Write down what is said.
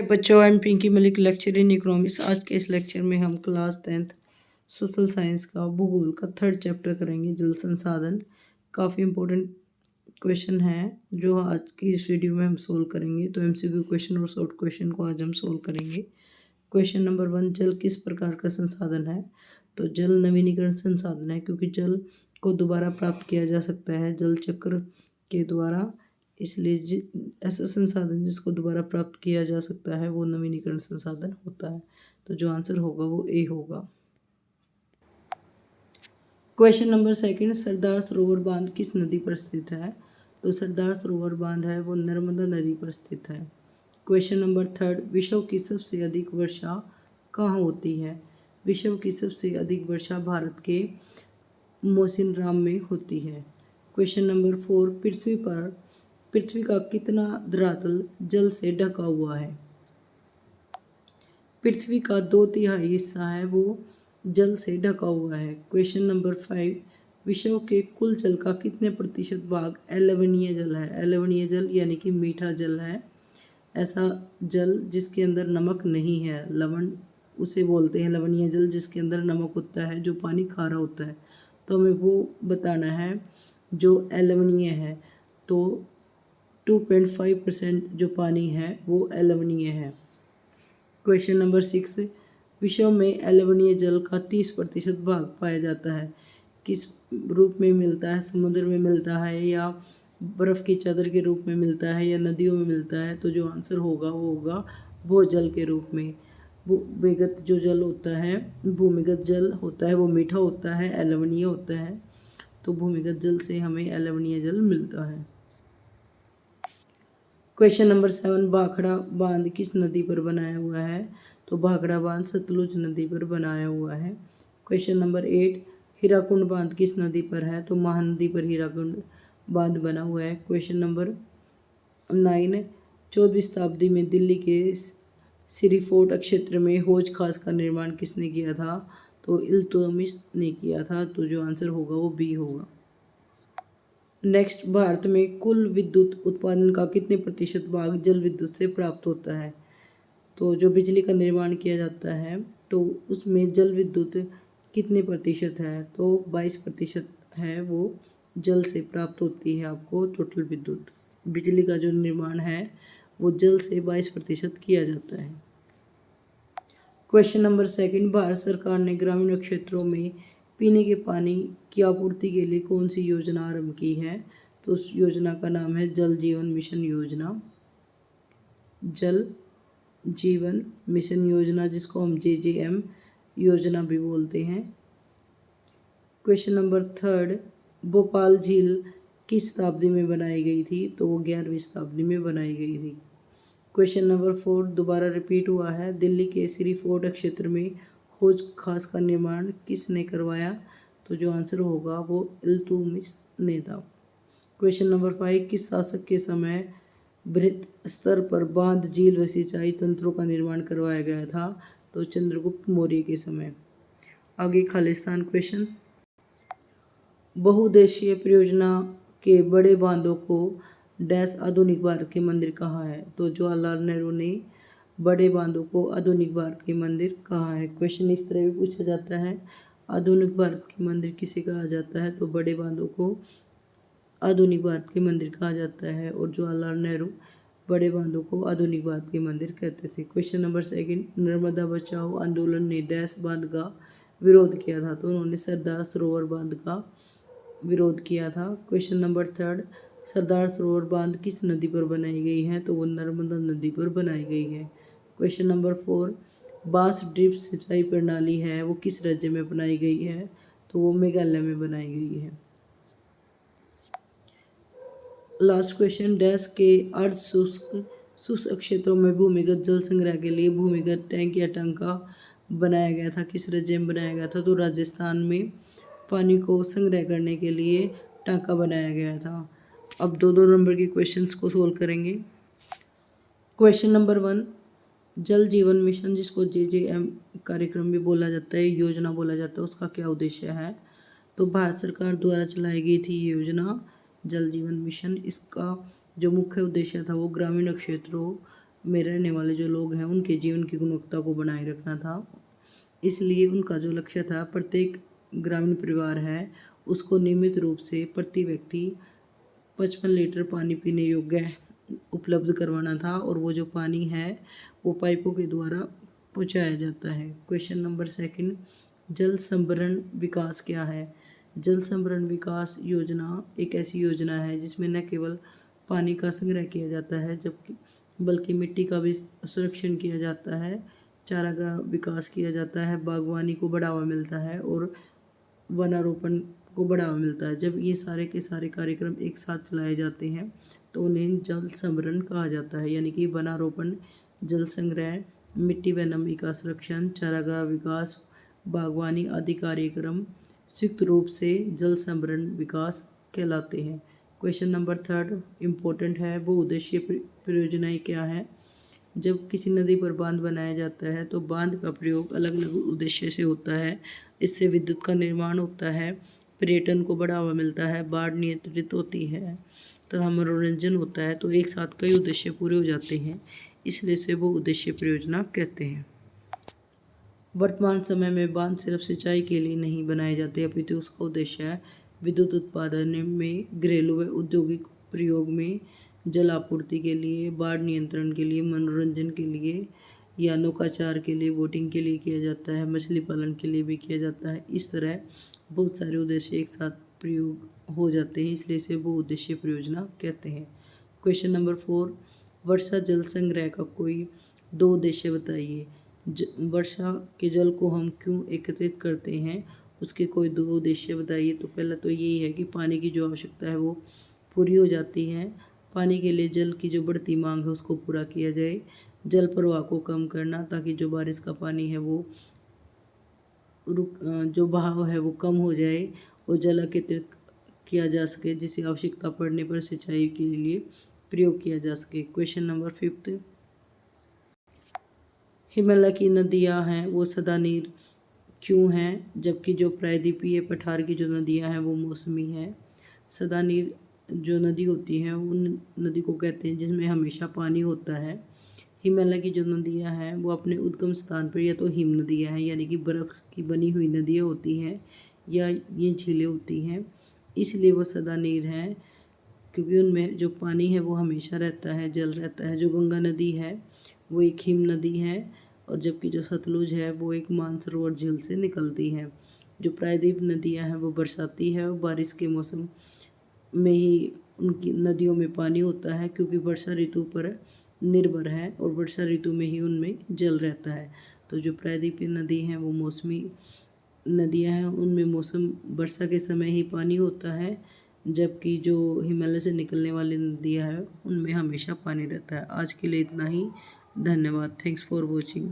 हाय बच्चों, I am Pinky Malik, lecture in economics. आज के इस लेक्चर में हम क्लास 10th सोशल साइंस का भूगोल का 3rd चैप्टर करेंगे, जल संसाधन। काफ़ी इंपॉर्टेंट क्वेश्चन है जो आज की इस वीडियो में हम सोल्व करेंगे। तो एमसीक्यू क्वेश्चन और शॉर्ट क्वेश्चन को आज हम सोल्व करेंगे। क्वेश्चन नंबर 1, जल किस प्रकार का संसाधन है? तो जल नवीनीकरण संसाधन है, क्योंकि जल को दोबारा प्राप्त किया जा सकता है जल चक्र के द्वारा। इसलिए ऐसा संसाधन जिसको दोबारा प्राप्त किया जा सकता है वो नवीनीकरण संसाधन होता है। तो जो आंसर होगा वो ए होगा। क्वेश्चन नंबर 2, सरदार सरोवर बांध किस नदी पर स्थित है? तो सरदार सरोवर बांध है वो नर्मदा नदी पर स्थित है। क्वेश्चन नंबर 3, विश्व की सबसे अधिक वर्षा कहाँ होती है? विश्व की सबसे अधिक वर्षा भारत के मौसिनराम में होती है। क्वेश्चन नंबर 4, पृथ्वी का कितना धरातल जल से ढका हुआ है? पृथ्वी का 2/3 हिस्सा है वो जल से ढका हुआ है। क्वेश्चन नंबर 5, विश्व के कुल जल का कितने प्रतिशत भाग अलवणीय जल है? अलवणीय जल यानी कि मीठा जल है। ऐसा जल जिसके अंदर नमक नहीं है, लवण उसे बोलते हैं लवणीय जल, जिसके अंदर नमक होता है, जो पानी खारा होता है। तो हमें वो बताना है जो अलवणीय है। तो 2.5% जो पानी है वो अलवणीय है। क्वेश्चन नंबर 6, विश्व में अलवणीय जल का 30% भाग पाया जाता है। किस रूप में मिलता है? समुद्र में मिलता है, या बर्फ़ की चादर के रूप में मिलता है, या नदियों में मिलता है? तो जो आंसर होगा वो होगा भूजल के रूप में। भूमिगत जो जल होता है, भूमिगत जल होता है वो मीठा होता है, अलवणीय होता है। तो भूमिगत जल से हमें अलवणीय जल मिलता है। क्वेश्चन नंबर 7, भाखड़ा बांध किस नदी पर बनाया हुआ है? तो भाखड़ा बांध सतलुज नदी पर बनाया हुआ है। क्वेश्चन नंबर 8, हीराकुंड बांध किस नदी पर है? तो महानदी पर हीराकुंड बांध बना हुआ है। क्वेश्चन नंबर 9, 14वीं शताब्दी में दिल्ली के सिरी फोर्ट क्षेत्र में हौज खास का निर्माण किसने किया था? तो इल्तुतमिश ने किया था। तो जो आंसर होगा वो बी होगा। नेक्स्ट, भारत में कुल विद्युत उत्पादन का कितने प्रतिशत भाग जल विद्युत से प्राप्त होता है? तो जो बिजली का निर्माण किया जाता है तो उसमें जल विद्युत कितने प्रतिशत है? तो 22% है वो जल से प्राप्त होती है आपको टोटल विद्युत। बिजली का जो निर्माण है वो जल से 22% किया जाता है। क्वेश्चन नंबर 2, भारत सरकार ने ग्रामीण क्षेत्रों में पीने के पानी की आपूर्ति के लिए कौन सी योजना आरंभ की है? तो उस योजना का नाम है जल जीवन मिशन योजना। जल जीवन मिशन योजना, जिसको हम JJM योजना भी बोलते हैं। क्वेश्चन नंबर 3, भोपाल झील किस शताब्दी में बनाई गई थी? तो वो 11वीं शताब्दी में बनाई गई थी। क्वेश्चन नंबर 4 दोबारा रिपीट हुआ है, दिल्ली के सिरी फोर्ट क्षेत्र में हौज खास का निर्माण किसने करवाया? तो जो आंसर होगा वो इल्तुतमिश ने था। क्वेश्चन नंबर 5, किस शासक के समय बृहत स्तर पर बांध, झील व सिंचाई तंत्रों का निर्माण करवाया गया था? तो चंद्रगुप्त मौर्य के समय। आगे खालिस्तान क्वेश्चन, बहुउद्देशीय परियोजना के बड़े बांधों को डैश आधुनिक भारत के मंदिर कहाँ है? तो जवाहरलाल नेहरू ने बड़े बांधों को आधुनिक भारत के मंदिर कहाँ है। क्वेश्चन इस तरह भी पूछा जाता है, आधुनिक भारत के मंदिर किसे कहा जाता है? तो बड़े बांधों को आधुनिक भारत के मंदिर कहा जाता है, और जवाहरलाल नेहरू बड़े बांधों को आधुनिक भारत के मंदिर कहते थे। क्वेश्चन नंबर 2, नर्मदा बचाओ आंदोलन ने डैश बांध का विरोध किया था? तो उन्होंने सरदार सरोवर बांध का विरोध किया था। क्वेश्चन नंबर 3, सरदार सरोवर बांध किस नदी पर बनाई गई है? तो वो नर्मदा नदी पर बनाई गई है। क्वेश्चन नंबर 4, बांस ड्रिप सिंचाई प्रणाली है वो किस राज्य में बनाई गई है? तो वो मेघालय में बनाई गई है। लास्ट क्वेश्चन, डैश के अर्ध शुष्क क्षेत्रों में भूमिगत जल संग्रह के लिए भूमिगत टैंक या टंका बनाया गया था? किस राज्य में बनाया गया था? तो राजस्थान में पानी को संग्रह करने के लिए टांका बनाया गया था। अब 2-2 नंबर के क्वेश्चंस को सोल्व करेंगे। क्वेश्चन नंबर 1, जल जीवन मिशन, जिसको JJM कार्यक्रम भी बोला जाता है, योजना बोला जाता है, उसका क्या उद्देश्य है? तो भारत सरकार द्वारा चलाई गई थी ये योजना जल जीवन मिशन। इसका जो मुख्य उद्देश्य था वो ग्रामीण क्षेत्रों में रहने वाले जो लोग हैं उनके जीवन की गुणवत्ता को बनाए रखना था। इसलिए उनका जो लक्ष्य था, प्रत्येक ग्रामीण परिवार है उसको नियमित रूप से प्रति व्यक्ति 55 लीटर पानी पीने योग्य उपलब्ध करवाना था, और वो जो पानी है वो पाइपों के द्वारा पहुंचाया जाता है। क्वेश्चन नंबर सेकंड, जल संभरण विकास क्या है? जल संभरण विकास योजना एक ऐसी योजना है जिसमें न केवल पानी का संग्रह किया जाता है जबकि बल्कि मिट्टी का भी संरक्षण किया जाता है, चारा का विकास किया जाता है, बागवानी को बढ़ावा मिलता है और वनारोपण को बढ़ावा मिलता है। जब ये सारे के सारे कार्यक्रम एक साथ चलाए जाते हैं तो उन्हें जल संभरण कहा जाता है, यानी कि वनारोपण, जल संग्रह, मिट्टी व नमी का संरक्षण, चारागाह विकास, बागवानी आदि कार्यक्रम संयुक्त रूप से जल संभरण विकास कहलाते हैं। क्वेश्चन नंबर थर्ड इम्पोर्टेंट है, वो उद्देश्य परियोजनाएं क्या है? जब किसी नदी पर बांध बनाया जाता है तो बांध का प्रयोग अलग अलग उद्देश्य से होता है। इससे विद्युत का निर्माण होता है, पर्यटन को बढ़ावा मिलता है, बाढ़ नियंत्रित होती है तथा मनोरंजन होता है। तो एक साथ कई उद्देश्य पूरे हो जाते हैं, इसलिए से वो उद्देश्य परियोजना कहते हैं। वर्तमान समय में बांध सिर्फ सिंचाई के लिए नहीं बनाए जाते अपितु उसका उद्देश्य है विद्युत उत्पादन में, घरेलू व औद्योगिक प्रयोग में, जल आपूर्ति के लिए, बाढ़ नियंत्रण के लिए, मनोरंजन के लिए या नौकाचार के लिए, बोटिंग के लिए किया जाता है, मछली पालन के लिए भी किया जाता है। इस तरह बहुत सारे उद्देश्य एक साथ प्रयोग हो जाते हैं, इसलिए इसे बहु उद्देश्य परियोजना कहते हैं। क्वेश्चन नंबर 4, वर्षा जल संग्रह का कोई दो उद्देश्य बताइए। वर्षा के जल को हम क्यों एकत्रित करते हैं, उसके कोई दो उद्देश्य बताइए। तो पहला तो यही है कि पानी की जो आवश्यकता है वो पूरी हो जाती है, पानी के लिए जल की जो बढ़ती मांग है उसको पूरा किया जाए, जल प्रवाह को कम करना ताकि जो बारिश का पानी है वो जो बहाव है वो कम हो जाए और जल एकत्रित किया जा सके जिसे आवश्यकता पड़ने पर सिंचाई के लिए प्रयोग किया जा सके। क्वेश्चन नंबर 5, हिमालय की नदियां हैं वो सदा नीर क्यों हैं जबकि जो प्रायद्वीपीय पठार की जो नदियां हैं वो मौसमी हैं? सदा नीर जो नदी होती है उन नदी को कहते हैं जिसमें हमेशा पानी होता है। हिमालय की जो नदियां हैं वो अपने उद्गम स्थान पर या तो हिम नदियां हैं यानी कि बर्फ़ की बनी हुई नदियां होती हैं या ये झीलें होती हैं, इसलिए वो सदा नीर हैं क्योंकि उनमें जो पानी है वो हमेशा रहता है, जल रहता है। जो गंगा नदी है वो एक हिम नदी है और जबकि जो सतलुज है वो एक मानसरोवर झील से निकलती है। जो प्रायद्वीप नदियां हैं वो बरसाती है और बारिश के मौसम में ही उनकी नदियों में पानी होता है क्योंकि वर्षा ऋतु पर निर्भर है और वर्षा ऋतु में ही उनमें जल रहता है। तो जो प्रायद्वीपीय नदी हैं वो मौसमी नदियां हैं, उनमें मौसम वर्षा के समय ही पानी होता है, जबकि जो हिमालय से निकलने वाली नदियां हैं उनमें हमेशा पानी रहता है। आज के लिए इतना ही, धन्यवाद। Thanks for watching.